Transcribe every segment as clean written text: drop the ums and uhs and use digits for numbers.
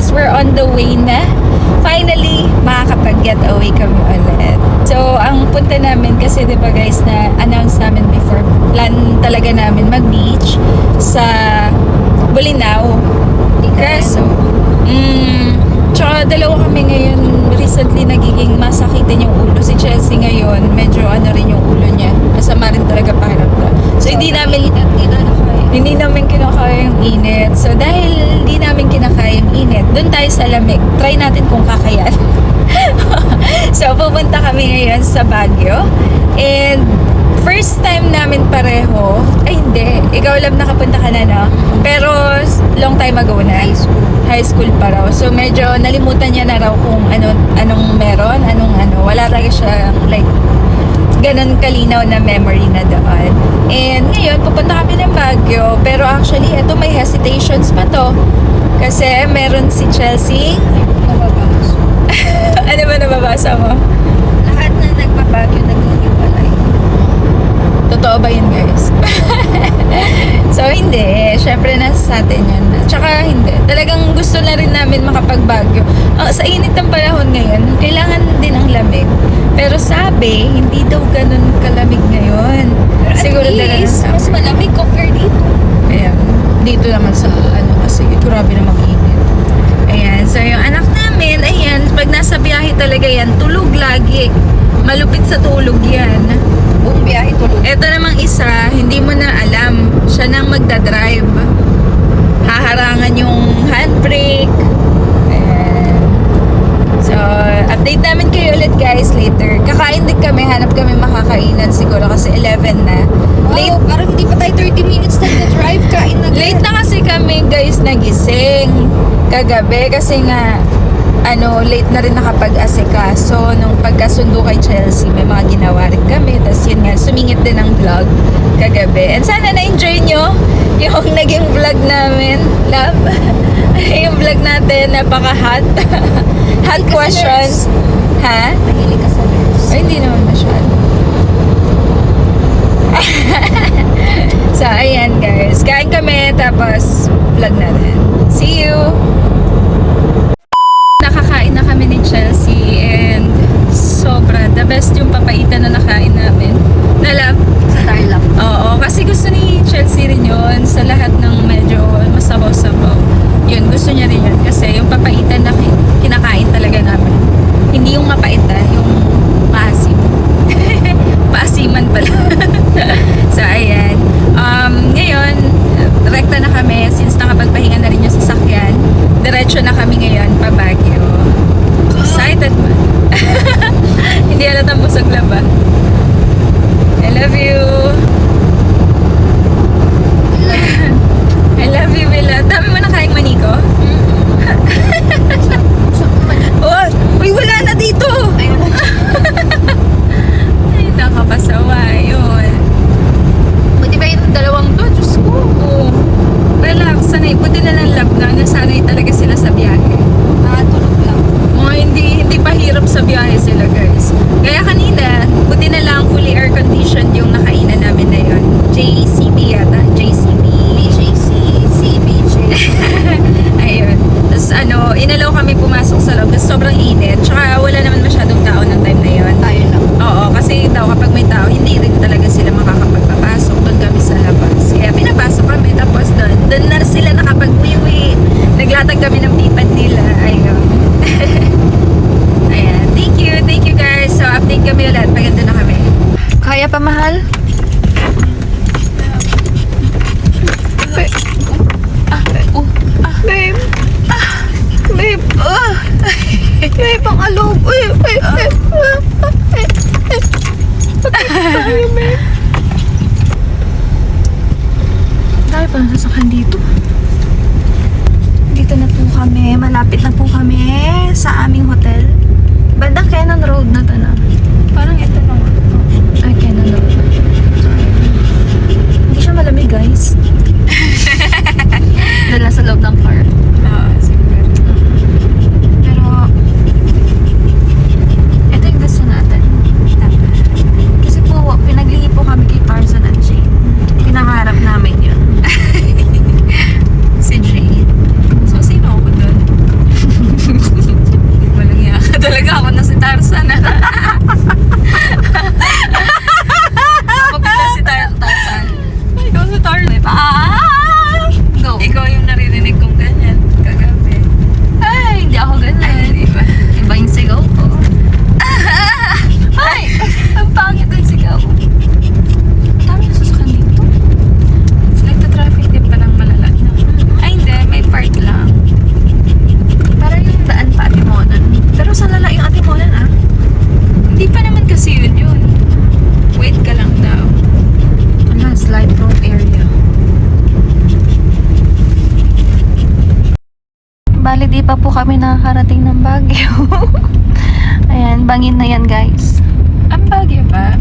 guys, we're on the way na. Finally, makakapag-get away kami ulit. So, ang punta namin kasi, di ba guys, na announce namin before, plan talaga namin mag-beach sa Bolinao. Kaso, tsaka dalawa kami ngayon, recently nagiging masakitin yung ulo. Si Chelsea ngayon, medyo ano rin yung ulo niya. Masama rin talaga pakiramdam. So, hindi namin kinakaya yung init. So, dahil hindi namin kinakaya yung init, doon tayo sa lamig. Try natin kung kakayan. So, pupunta kami ngayon sa Baguio. And, first time namin pareho, ay hindi, ikaw lang nakapunta ka na, no? Pero, long time ago na. High school pa raw. So, medyo nalimutan niya na raw kung anong meron, wala talaga siya, like, ganun kalinaw na memory na doon. And ngayon, pupunta kami ng Baguio. Pero actually, ito may hesitations pa to. Kasi meron si Chelsea. Ano ba nababasa mo? Lahat na nagpa-Baguio naghihiwalay. Totoo ba yun, guys? So, hindi. Siyempre, nasa sa atin yun. Tsaka, hindi. Talagang gusto na rin namin makapag-Baguio. Sa init ng panahon ngayon, kailangan din ang lamig. Pero sabi, hindi daw ganun kalamig ngayon. Siguro dala ng mas malamig compare dito. Ayan. Dito naman sa, kasi grabe na mag-init. Ayan. So, yung anak namin, ayan, pag nasa biyahe talaga yan, tulog lagi. Malupit sa tulog yan. Buong biyahe tulog. Ito namang isa, hindi mo na alam. Siya nang magdadrive. Haharangan yung handbrake. Ayan. So, update namin kayo ulit guys later. Kakain din kami, hanap kami makakainan siguro kasi 11 na. Late, parang hindi pa tayo 30 minutes nag-drive, kain na. Late na kasi kami guys nagising kagabi kasi nga late na rin nakapag-asikaso nung pagkasundo kay Chelsea. May mga ginawa rin kami. Tapos yun nga, sumingit din ang vlog kagabi. And sana na-enjoy nyo yung naging vlog namin. Love. Yung vlog natin, napaka-hot. Hot questions. Ha? Mahilig ka sa nurse. Ay, hindi naman masyado. So, ayan guys. Kain kami, tapos vlog na rin. See you! Nakakain na kami ni Chelsea and sobra. The best yung papaitan na nakain namin. Nalap. Sa Tarlac. Oo, kasi gusto ni Chelsea rin yun sa lahat ng medyo masabaw-sabaw. Yun, gusto niya rin yun. Kasi yung papaitan na kinakain talaga namin. Hindi yung mapaitan, yung maasim. Paasiman pala. So, ayan. Ngayon, rekta na kami since nakapagpahinga na rin yung sasakyan. Diretso na kami ngayon pa Baguio. Excited ba? Hindi alatang busog lang ba? I love you. I love you, Bella. Dami mo na kaing maniko? Oh, uy, wala na dito. Ay, nakapasawa. Yun. Buti ba yung dalawang to? Diyos ko. Relax. Sanay. Buti na lang love na. Nasanay talaga sila sa biyahe. Tulog lang. Mga hindi pa hirap sa biyahe sila, guys. Kaya kanina, buti na lang fully air-conditioned yung nakainan namin na yun. JCB yata. JCB. BJC, CBJ. Ayun. Tapos inalaw kami pumasok sa loob. Tapos sobrang init. Tsaka wala naman masyadong tao ng time na yun. Tayo lang. Oo, kasi daw kapag may tao, hindi rin talaga sila makakapagpapasok. Doon kami sa labas. Kaya pinapasok kami. Tapos doon na sila nakapag-uwi. Naglatag kami ng pipad nila. Ayun. Ayan. Thank you guys. So, update kami ulit. Paganda na kami. Kaya pa, mahal? Babe. Babe. Babe, ang alob. Tayo, babe. Tayo pa nasasakyan dito. Dito na po kami. Malapit na po kami sa aming hotel. Bandang Cannon Road na to na. Parang ito na. Ay, Cannon Road. Hindi siya malamig, guys. Dala sa loob ng car. Oo, siguro. Pero, ito yung gusto natin. Kasi po, pinaglihi po kami kay Tarzan at Jane. Pinaharap namin yun. Si Jane. So, sino ako doon? Bali, di pa po kami nakakarating ng Baguio. Ayan, bangin na yan, guys. Ang Baguio ba?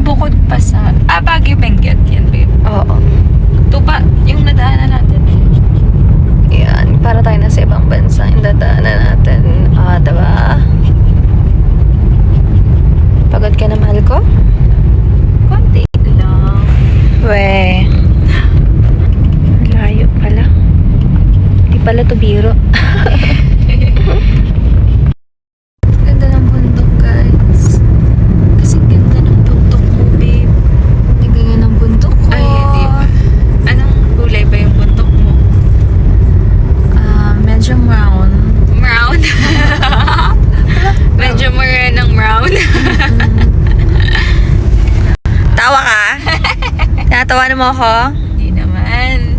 Bukod pa sa... Baguio Benguet yan, babe. Oo. Ito pa, yung nadaanan natin. Ayan, para tayo na sa ibang bansa. Yung dadaanan natin. Diba? Pagod ka na, mahal ko? Konti lang. We. Layo pala. Di pala to biro. Ganda ng bundok, guys. Kasi ganda ng bundok mo, babe. Ang ganda ng bundok ko. Ay, hindi ba? Anong kulay ba yung buntok mo? Medyo brown. Brown. Medyo morenang brown. Tawa ka? Natawanan mo ako? Hindi naman.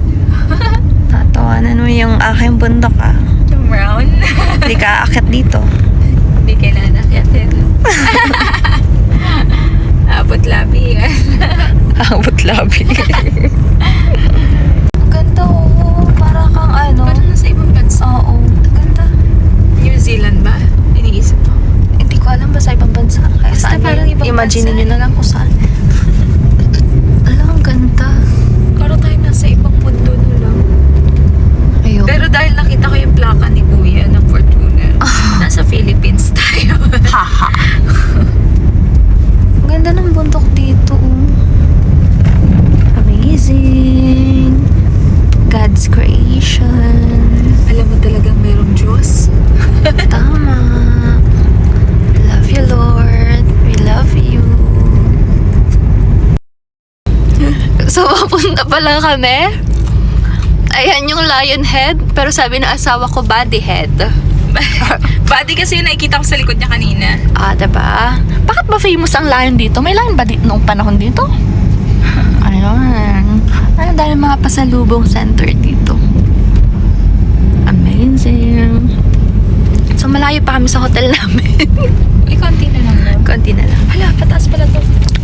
Natawanan mo yung aking bundok, ah. Yung brown. Hindi ka aakit dito. Hindi kailangan akyatin. Abot labi yan. Abot labi. Ang ganda, oh. Para kang ano. Parang nasa ibang bansa. Oo. Ang ganda. New Zealand ba? Iniisip mo. Hindi ko alam ba sa ibang bansa. Kaya Basta saan parang yun? ibang Imagine bansa. nyo na lang kung saan. Alam, ang ganda. Parang tayo nasa ibang mundo na lang. Ayun. Pero dahil nakita ko yung plaka ni Kuya ng Fortuna, nasa Philippines tayo. Haha. Ang ganda ng bundok dito, oh. Amazing. God's creation. Alam mo talagang merong Diyos? Tama. Love you, Lord. We love you. So, papunta pa lang kami. Ayan yung lion head. Pero sabi ng asawa ko, body head. Body kasi yung nakikita ko sa likod niya kanina. Diba? Bakit ba famous ang lion dito? May lion ba noong panahon dito? Ayun. Ano dahil mga pasalubong center dito. Amazing. So, malayo pa kami sa hotel namin. Uy, konti na lang daw. Konti na lang. Hala, pataas pala to.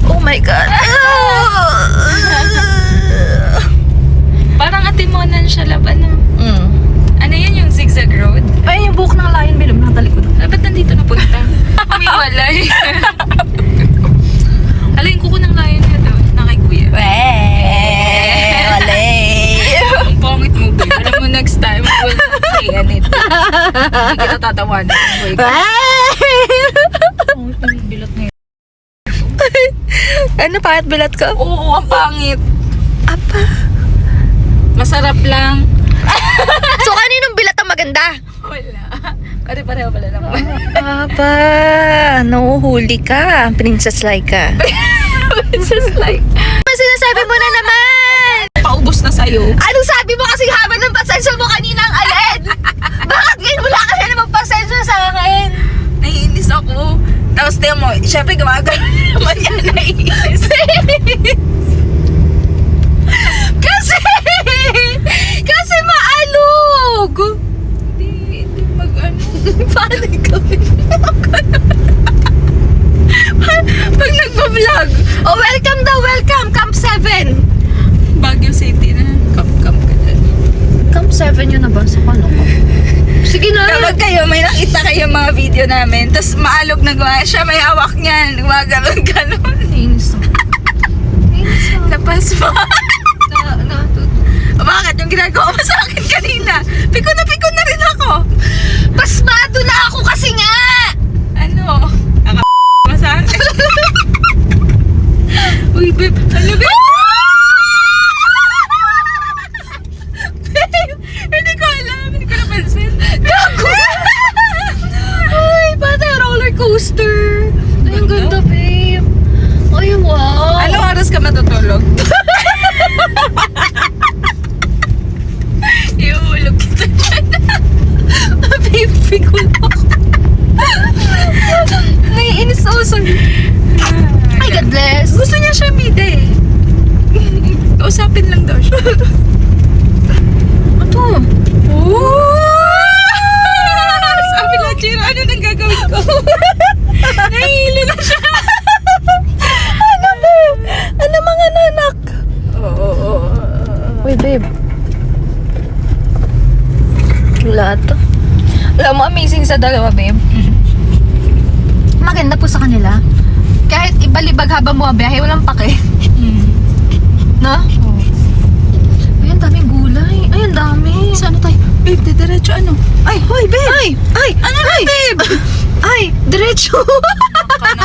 Oh my God. Parang atimonan siya laban. Mm. Ano yan yung zigzag road? Ay, yung buhok ng lion, bilog nakatalikod. Ba't nandito napunta? May walay. Hala, yung kuko ng lion na daw. Na kay Kuya. Wale. Ang pangit mo, babe. Alam mo, next time, we'll say it. Hindi kita tatawanan. Pangit mo yung bilot na yun. Ano, pangit bilat ko? Oo, ang pangit. Apa? Masarap lang. So, kaninong bilat ang maganda? Wala. Pare-pareho pala naman. Apa, nahuhuli ka. Princess Laika. It's just like, Ano sinasabi mo na naman? paubos na sa'yo. Anong sabi mo kasi haba ng pasensya mo kanina ang alin? Bakit ngayon wala ka na naman pasensya sa akin? Naiinis ako. Tapos tiyan mo, syempre gumagano naman yan, naiinis. Kasi maalog! Hindi mag-ano. Paano gawin? Pag nagpa-vlog, Oh, welcome daw, welcome! Camp 7! Baguio City na. Kam ka dyan. Camp 7 yun na ba? Sa paano ko? Sige na! Kapag kayo, may nakita kayo mga video namin, tapos maalog na gawa siya, may hawak niyan, gumagano'n. Nainis na. Nainis na. Lapas mo. Bakit? Yung ginagawa mo sa akin kanina. Piko na rin ako. Pasmado na ako kasi nga! Ano? Mo sa akin. Uy, babe. Ano, babe? Babe, hindi ko alam. Hindi ko napansin. Gago! Ay, pati roller coaster. Ay, ang ganda, babe. Ay, wow. Anong oras ka matutulog? Iuulog kita dyan. Baby ko lang ako. Naiinis ako sa... Ay, God bless. Gusto niya siya mide eh. Kausapin lang daw siya. Ito. Sabi lang, Chiro, ano nang gagawin ko? Nahihilo na siya. Ano, babe? Ano mga nanak? Oo. Uy, babe. Wala to. Alam mo, amazing sa dalawa, babe. Maganda po sa kanila. Kahit ibalibag habang bumabiyahe, walang pake. No? Ay, ang daming gulay. Ay, ang dami. Saan tayo? Babe, diretso ano? Ay, hoy, babe! Ay! Ano na, babe? Ay, diretso!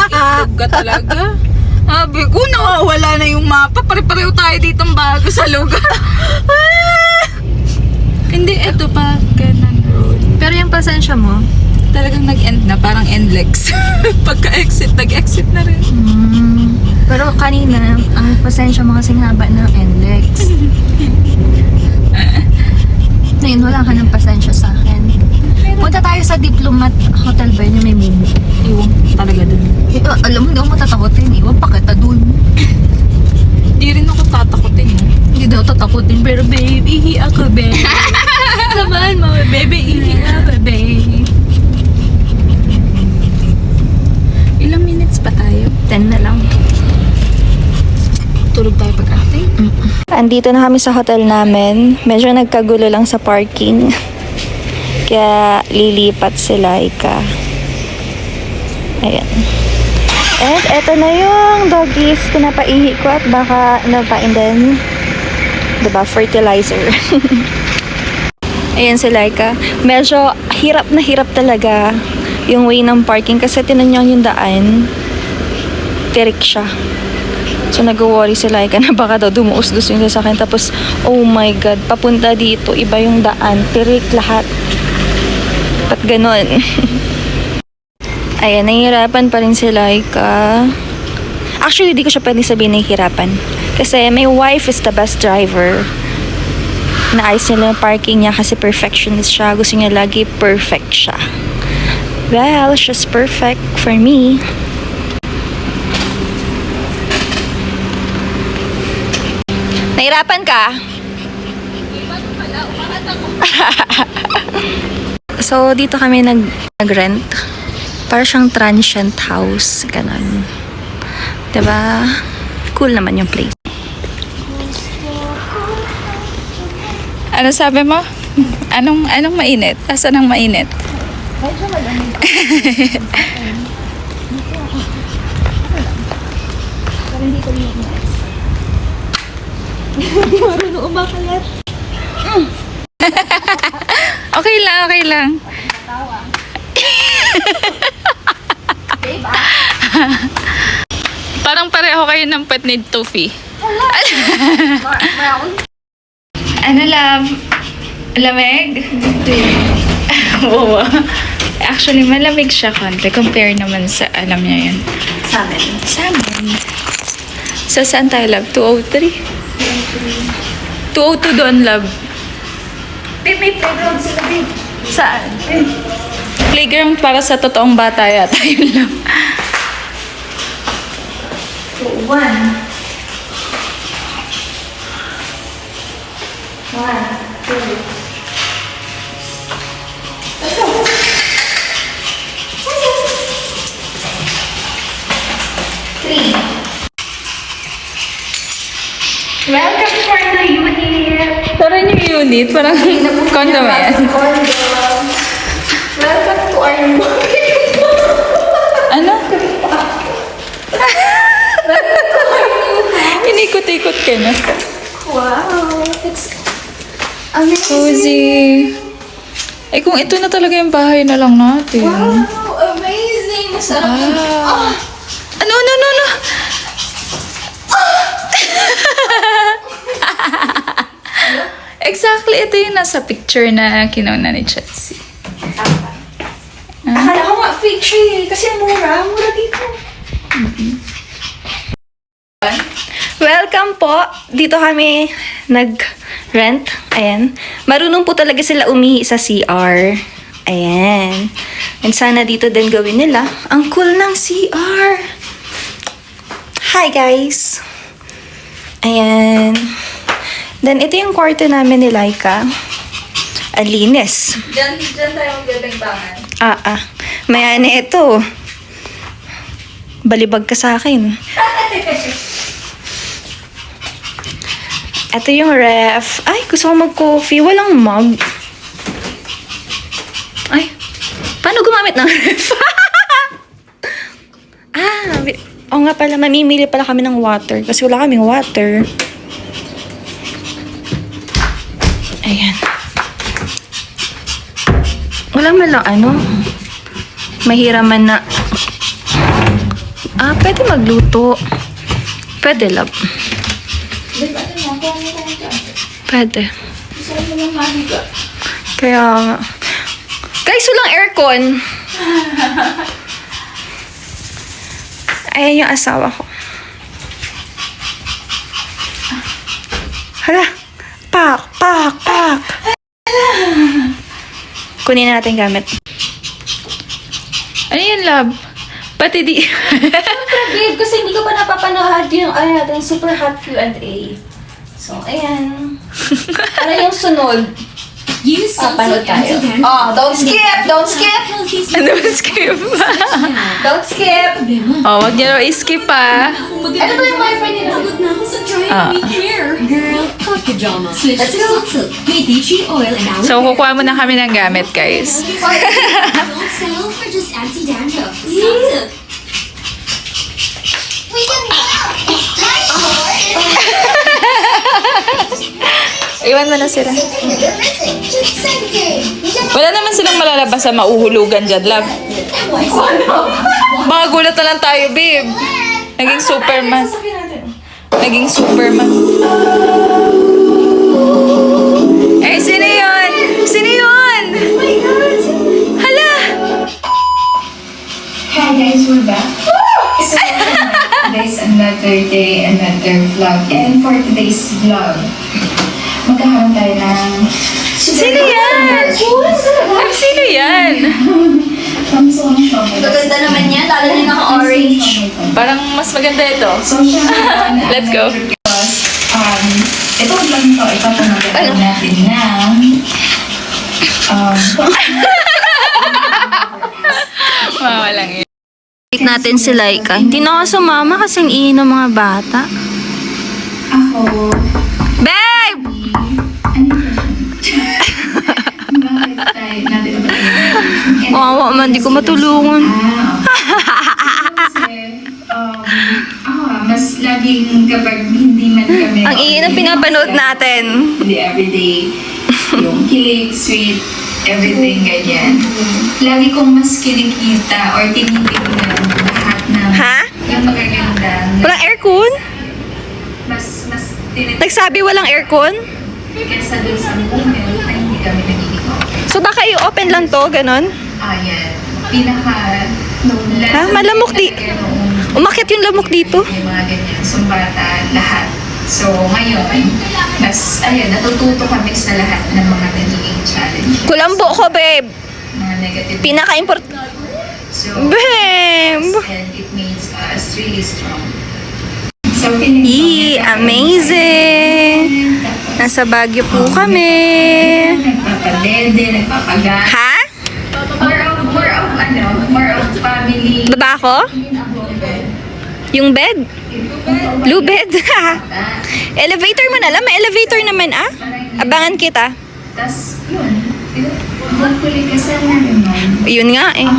Itlog ka talaga. Sabi ko, nawawala na yung mapa. Pare-pareho tayo ditong bago sa lugar. Hindi, ito pa, Canon Road. Pero yung pasensya mo, Talagang nag-end na, parang endlex. Pagka-exit, nag-exit na rin. pero kanina, ang pasensya mo kasing haba ng NLEX. Ngayon, wala ka ng pasensya sa akin. Punta tayo sa Diplomat Hotel ba yun yung may menu? Iwan talaga dun. Ito, alam mo, hindi ako matatakotin. Iwan pa kita dun. Di rin ako tatakotin. Hindi daw tatakotin. Pero babe, ihi ako, babe. Samahan mo, baby, ihi ako, babe. Ilang minutes pa tayo? 10 na lang. Tulog tayo pag-acting? Andito na kami sa hotel namin. Medyo nagkagulo lang sa parking. Kaya lilipat si Laika. Ayan. And eto na yung doggies. Pinapaihi ko at baka and then diba, fertilizer. Ayan si Laika. Medyo hirap na hirap talaga yung way ng parking kasi tinan niyo yung daan. Tirik siya. So nag-worry si Laika na baka daw dumuos-dus yung sasakyan. Tapos, oh my God, papunta dito, iba yung daan. Tirik lahat. Ba't ganon? Ayan, nahihirapan pa rin si Laika. Actually, di ko siya pwede sabihin nahihirapan. Kasi my wife is the best driver. Naayos nila yung parking niya kasi perfectionist siya. Gusto niya lagi perfect siya. Well, she's perfect for me. Nahirapan ka? So, dito kami nag-rent. Para siyang transient house. Ganon. Diba? Cool naman yung place. Ano sabi mo? Anong mainit? Asan ang mainit? Okay lang, okay lang. Parang pareho kayo ng pet need toffee. Ano, love? Lamig? Oo. Actually, malamig siya konti. Compare naman sa, alam niya yun. Sa amin. Sa amin. So, saan tayo, love? 203? 202 doon, love. Babe, may playground sila, babe. Saan? Playground para sa totoong bata yata yun lang. Welcome for the unit. Parang yung unit, parang condo mo yan. Welcome to our Ano? Inikot-ikot ka na. Wow, it's amazing. Cozy. Eh kung ito na talaga yung bahay na lang natin. Wow, amazing. Masarap. Ah. Ano? Exactly, ito yung nasa picture na kinauna ni Chelsea. Akala ko nga fake siya eh. Kasi mura. Mura dito. Welcome po. Dito kami nag-rent. Ayan. Marunong po talaga sila umihi sa CR. Ayan. And sana dito din gawin nila. Ang cool ng CR. Hi guys. Ayan. Then ito yung kwarto namin ni Laika. Alinis. Diyan tayo magbibigbangan. Maya na ito. Balibag ka sa akin. Ito yung ref. Ay, gusto ko mag-coffee. Walang mug. Ay, gumamit ng ref. Oo nga pala, mamimili pala kami ng water kasi wala kaming water. Ayan. Wala man lang mahiraman na. Pwede magluto. Pwede, love. Pwede. Kaya nga. Guys, walang aircon. Ayan yung asawa ko. Hala. Pak. Kunin natin gamit. Ano yan, love? Pati di... Babe, kasi hindi ko pa napapanood yung natin super hot Q&A. So, ayan. Ano yung sunod? Papanood tayo. Don't skip! Don't skip! Ano ba skip? Don't skip! Oh, wag niyo raw i-skip pa. Ano ba yung wifi nila? Girl, hot pajama. Switch Let's to go. Silk. Medici oil and aloe So, kukuha muna kami ng gamit, guys. Don't settle for just anti-dandruff. Silk. We can Iwan mo na sila. Wala naman silang malalabas sa mauhulugan dyan, love. Mga gulat na lang tayo, babe. Naging Superman. Naging Superman. Eh, sino yun? Sino yun? Oh my God! Hala! Hi guys, we're back. So, guys, another day, another vlog. And for today's vlog, magkakaroon tayo ng... Sino yan? Sino yan? Gusto kong show. Maganda naman yan, lalo na naka-orange. Parang mas maganda ito. So, syempre, Let's go. Ito vlog to, ipapanood natin ng... Mawalang yun. Wait natin si Laika. Hindi na ako sumama kasi ang iin ng mga bata. Ako... Babe! Bakit tayo natin ba Oo, man, di ko matulungan. Kasi, mas laging kapag hindi man kami... Ang iin ang pinapanood natin. Hindi everyday, yung kilig, sweet, everything, ganyan. Lagi kong mas kinikita or tinitignan lahat ng... Ha? Yung magaganda. Walang aircon? Mas tinitignan Nagsabi walang aircon? kesa dun sa moment na hindi kami nagiging okay. So baka i-open lang to, ganon? Yan. Pinaka... Ha? Malamok di... Umakyat yung lamok dito. Yung mga ganyan, sumbata, lahat. So, ngayon, mas, natututo kami sa lahat ng mga nagiging challenge. Kulambo ko, babe. Mga negative. Pinaka-import... So, Babe! and it makes us really strong. So, feeling Amazing! Nasa Baguio po kami. Nagpapadede, nagpapagat. Ha? More of family. Baba ako? Yung bed? Blue bed? Elevator mo na lang. May elevator naman, Abangan kita. Tapos, yun. Hopefully, kasama naman. Yun nga eh.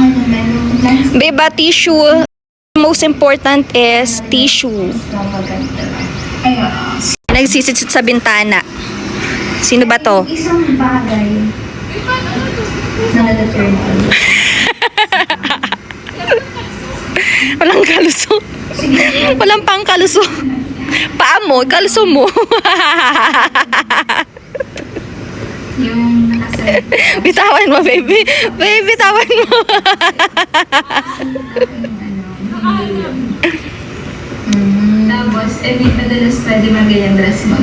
Beba, tissue. Most important is tissue. Ay, Nagsisitsit sa bintana. Sino ba to? isang bagay na na-determine ko. Walang kalusot. Walang pang kalusot. Paa mo, kalusot mo. Yung nakasalit Bitawan mo, baby. Baby, bitawan mo. Tapos, di madalas pwede magayang dress mo.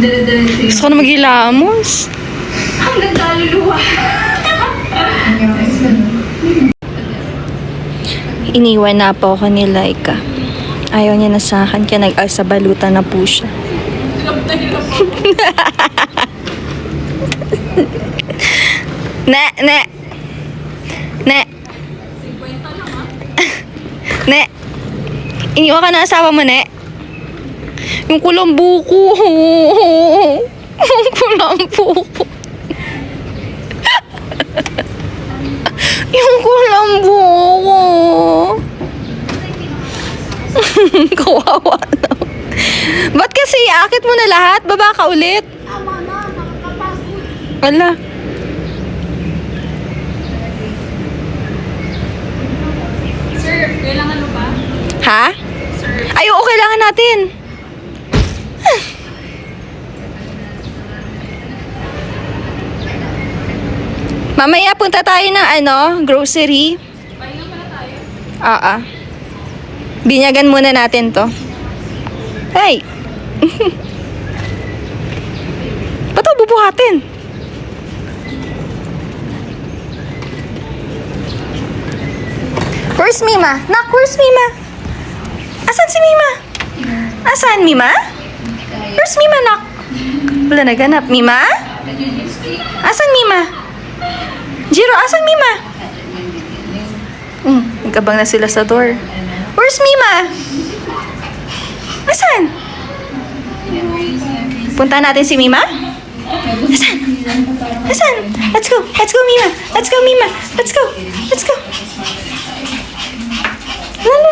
Dala-dala Gusto ko na maghilamos. Hanggang kaluluwa. Iniwan na po ako ni Laika. Ayaw niya na sa akin, kaya nag-asabalutan na po siya. Ne. Ne. Iniwan ka na asawa mo, Ne. Yung kulang buko. Yung kulang buko. Yung kulang Kawawa na. Ba't kasi akit mo na lahat? Baba ka ulit. Wala. Sir, kailangan mo ba? Ha? Ay, oo, kailangan natin. Mamaya punta tayo ng grocery. Pahinga pala tayo. Oo. Binyagan muna natin to. Hey! Ba't ito bubuhatin? Where's Mima? Nak, where's Mima? Asan si Mima? Asan Mima? Where's Mima, Nak? Wala naganap. Mima? Asan Mima? Jiro, asan Mima? Nagkabang na sila sa door. Where's Mima? Asan? Punta natin si Mima? Asan? Asan? Let's go. Let's go, Mima. Let's go, Mima. Let's go. Let's go. No, no,